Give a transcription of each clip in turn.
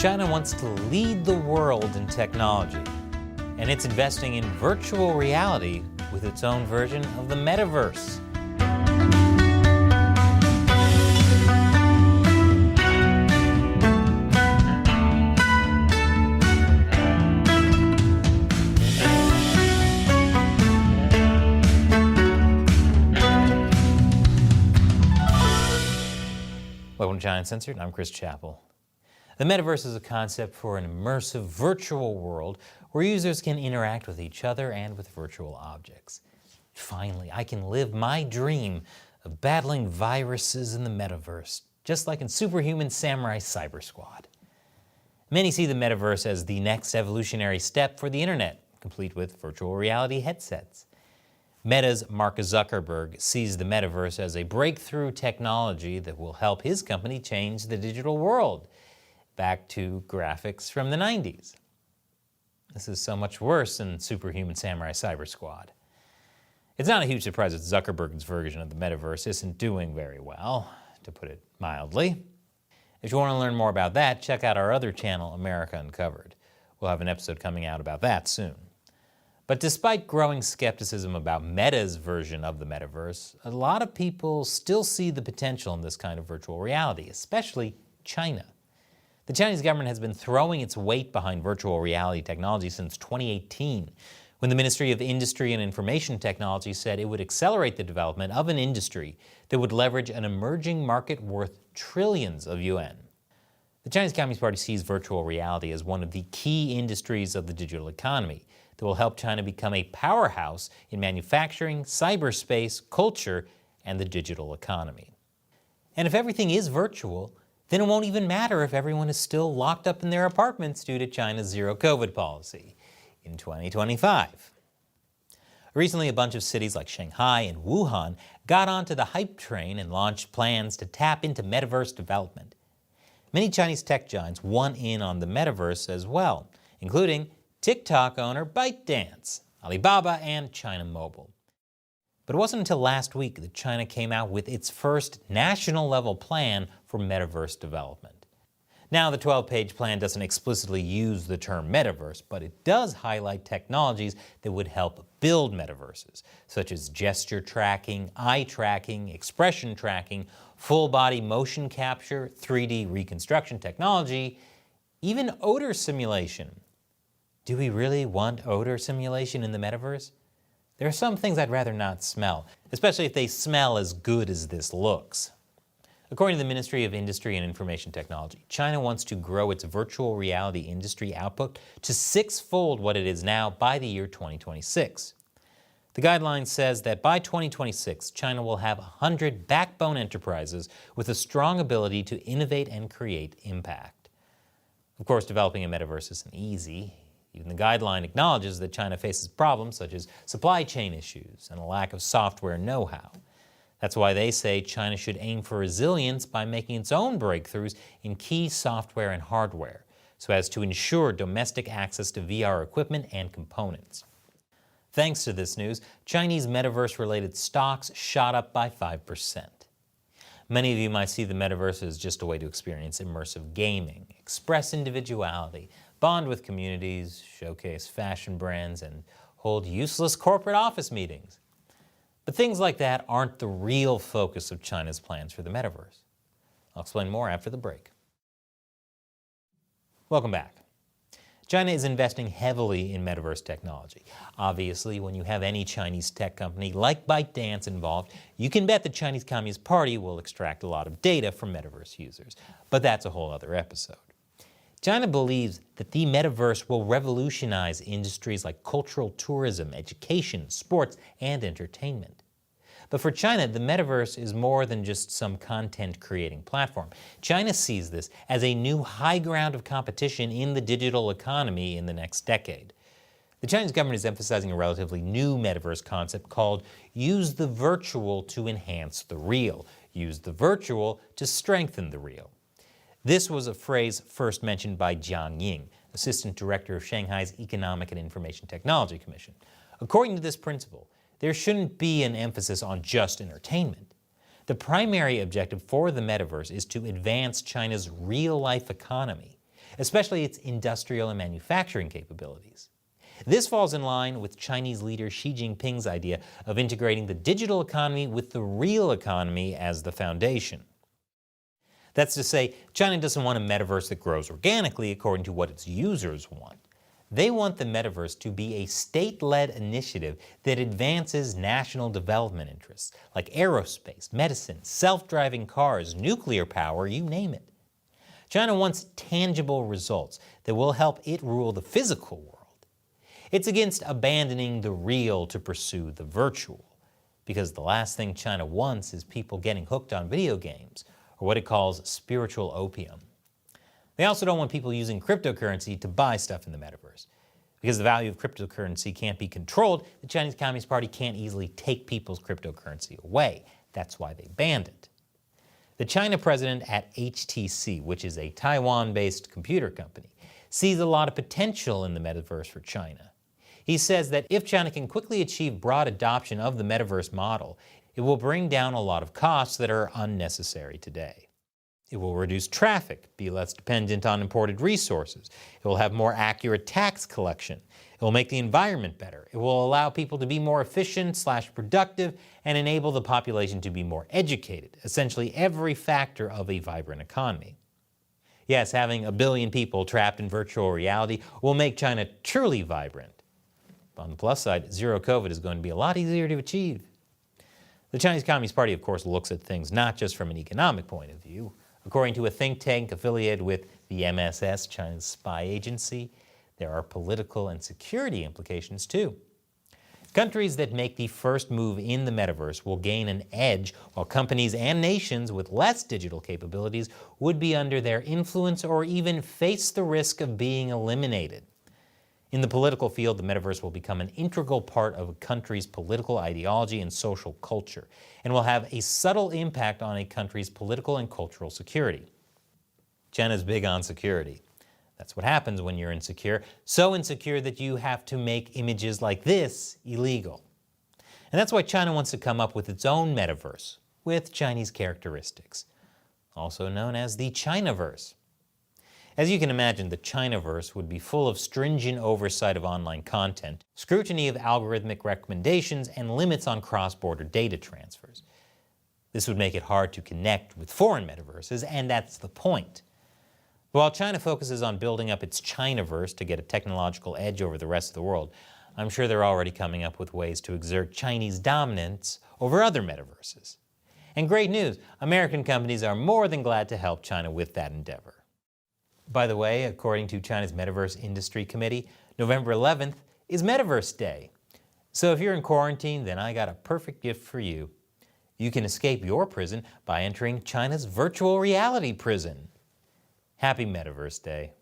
China wants to lead the world in technology, and it's investing in virtual reality with its own version of the metaverse. Welcome to China Uncensored. I'm Chris Chappell. The metaverse is a concept for an immersive virtual world where users can interact with each other and with virtual objects. Finally, I can live my dream of battling viruses in the metaverse, just like in Superhuman Samurai Cyber Squad. Many see the metaverse as the next evolutionary step for the internet, complete with virtual reality headsets. Meta's Mark Zuckerberg sees the metaverse as a breakthrough technology that will help his company change the digital world, back to graphics from the 90s. This is so much worse than Superhuman Samurai Cyber Squad. It's not a huge surprise that Zuckerberg's version of the metaverse isn't doing very well, to put it mildly. If you want to learn more about that, check out our other channel, America Uncovered. We'll have an episode coming out about that soon. But despite growing skepticism about Meta's version of the metaverse, a lot of people still see the potential in this kind of virtual reality, especially China. The Chinese government has been throwing its weight behind virtual reality technology since 2018, when the Ministry of Industry and Information Technology said it would accelerate the development of an industry that would leverage an emerging market worth trillions of yuan. The Chinese Communist Party sees virtual reality as one of the key industries of the digital economy that will help China become a powerhouse in manufacturing, cyberspace, culture, and the digital economy. And if everything is virtual, then it won't even matter if everyone is still locked up in their apartments due to China's zero COVID policy in 2025. Recently, a bunch of cities like Shanghai and Wuhan got onto the hype train and launched plans to tap into metaverse development. Many Chinese tech giants want in on the metaverse as well, including TikTok owner ByteDance, Alibaba, and China Mobile. But it wasn't until last week that China came out with its first national-level plan for metaverse development. Now, the 12-page plan doesn't explicitly use the term metaverse, but it does highlight technologies that would help build metaverses, such as gesture tracking, eye tracking, expression tracking, full-body motion capture, 3D reconstruction technology, even odor simulation. Do we really want odor simulation in the metaverse? There are some things I'd rather not smell, especially if they smell as good as this looks. According to the Ministry of Industry and Information Technology, China wants to grow its virtual reality industry output to six-fold what it is now by the year 2026. The guideline says that by 2026, China will have 100 backbone enterprises with a strong ability to innovate and create impact. Of course, developing a metaverse isn't easy. Even the guideline acknowledges that China faces problems such as supply chain issues and a lack of software know-how. That's why they say China should aim for resilience by making its own breakthroughs in key software and hardware, so as to ensure domestic access to VR equipment and components. Thanks to this news, Chinese metaverse-related stocks shot up by 5%. Many of you might see the metaverse as just a way to experience immersive gaming, express individuality, bond with communities, showcase fashion brands, and hold useless corporate office meetings. But things like that aren't the real focus of China's plans for the metaverse. I'll explain more after the break. Welcome back. China is investing heavily in metaverse technology. Obviously, when you have any Chinese tech company like ByteDance involved, you can bet the Chinese Communist Party will extract a lot of data from metaverse users. But that's a whole other episode. China believes that the metaverse will revolutionize industries like cultural tourism, education, sports, and entertainment. But for China, the metaverse is more than just some content-creating platform. China sees this as a new high ground of competition in the digital economy in the next decade. The Chinese government is emphasizing a relatively new metaverse concept called use the virtual to enhance the real, use the virtual to strengthen the real. This was a phrase first mentioned by Jiang Ying, Assistant Director of Shanghai's Economic and Information Technology Commission. According to this principle, there shouldn't be an emphasis on just entertainment. The primary objective for the metaverse is to advance China's real-life economy. especially its industrial and manufacturing capabilities. This falls in line with Chinese leader Xi Jinping's idea of integrating the digital economy with the real economy as the foundation. That's to say, China doesn't want a metaverse that grows organically according to what its users want. They want the metaverse to be a state-led initiative that advances national development interests, like aerospace, medicine, self-driving cars, nuclear power, you name it. China wants tangible results that will help it rule the physical world. It's against abandoning the real to pursue the virtual, because the last thing China wants is people getting hooked on video games, or what it calls spiritual opium. They also don't want people using cryptocurrency to buy stuff in the metaverse. Because the value of cryptocurrency can't be controlled, the Chinese Communist Party can't easily take people's cryptocurrency away. That's why they banned it. The China president at HTC, which is a Taiwan-based computer company, sees a lot of potential in the metaverse for China. He says that if China can quickly achieve broad adoption of the metaverse model, it will bring down a lot of costs that are unnecessary today. It will reduce traffic, be less dependent on imported resources. It will have more accurate tax collection. It will make the environment better. It will allow people to be more efficient/productive and enable the population to be more educated, essentially every factor of a vibrant economy. Yes, having 1 billion people trapped in virtual reality will make China truly vibrant. On the plus side, zero COVID is going to be a lot easier to achieve. The Chinese Communist Party, of course, looks at things not just from an economic point of view. According to a think tank affiliated with the MSS, China's spy agency, there are political and security implications too. Countries that make the first move in the metaverse will gain an edge, while companies and nations with less digital capabilities would be under their influence or even face the risk of being eliminated. In the political field, the metaverse will become an integral part of a country's political ideology and social culture, and will have a subtle impact on a country's political and cultural security. China's big on security. That's what happens when you're insecure, so insecure that you have to make images like this illegal. And that's why China wants to come up with its own metaverse, with Chinese characteristics, also known as the Chinaverse. As you can imagine, the Chinaverse would be full of stringent oversight of online content, scrutiny of algorithmic recommendations, and limits on cross-border data transfers. This would make it hard to connect with foreign metaverses, and that's the point. While China focuses on building up its Chinaverse to get a technological edge over the rest of the world, I'm sure they're already coming up with ways to exert Chinese dominance over other metaverses. And great news, American companies are more than glad to help China with that endeavor. By the way, according to China's Metaverse Industry Committee, November 11th is Metaverse Day. So if you're in quarantine, then I got a perfect gift for you. You can escape your prison by entering China's virtual reality prison. Happy Metaverse Day.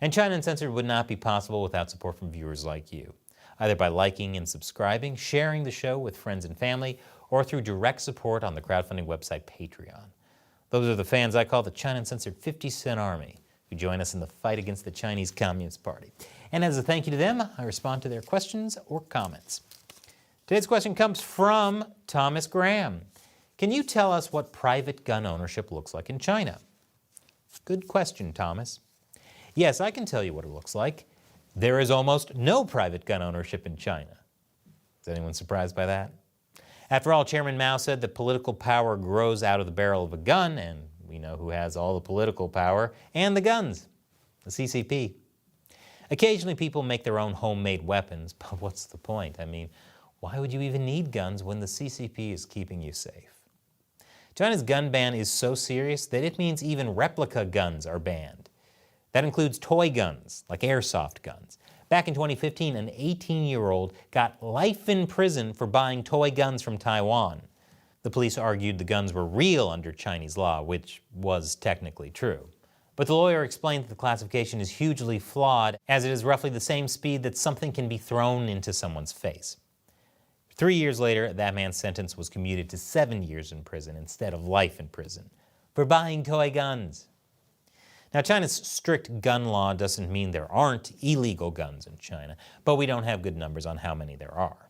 And China Uncensored would not be possible without support from viewers like you, either by liking and subscribing, sharing the show with friends and family, or through direct support on the crowdfunding website Patreon. Those are the fans I call the China Uncensored 50-cent Army, who join us in the fight against the Chinese Communist Party. And as a thank you to them, I respond to their questions or comments. Today's question comes from Thomas Graham. Can you tell us what private gun ownership looks like in China? Good question, Thomas. Yes, I can tell you what it looks like. There is almost no private gun ownership in China. Is anyone surprised by that? After all, Chairman Mao said that political power grows out of the barrel of a gun, and we know who has all the political power and the guns, the CCP. Occasionally people make their own homemade weapons, but what's the point? I mean, why would you even need guns when the CCP is keeping you safe? China's gun ban is so serious that it means even replica guns are banned. That includes toy guns, like airsoft guns. Back in 2015, an 18-year-old got life in prison for buying toy guns from Taiwan. The police argued the guns were real under Chinese law, which was technically true. But the lawyer explained that the classification is hugely flawed, as it is roughly the same speed that something can be thrown into someone's face. 3 years later, that man's sentence was commuted to 7 years in prison instead of life in prison for buying toy guns. Now, China's strict gun law doesn't mean there aren't illegal guns in China, but we don't have good numbers on how many there are.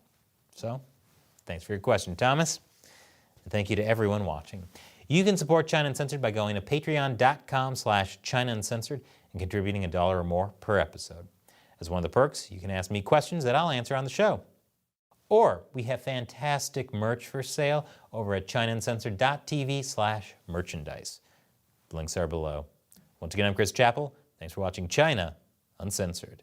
So, thanks for your question, Thomas. And thank you to everyone watching. You can support China Uncensored by going to patreon.com/China Uncensored and contributing $1 or more per episode. As one of the perks, you can ask me questions that I'll answer on the show. Or we have fantastic merch for sale over at ChinaUncensored.tv/merchandise. The links are below. Once again, I'm Chris Chappell. Thanks for watching China Uncensored.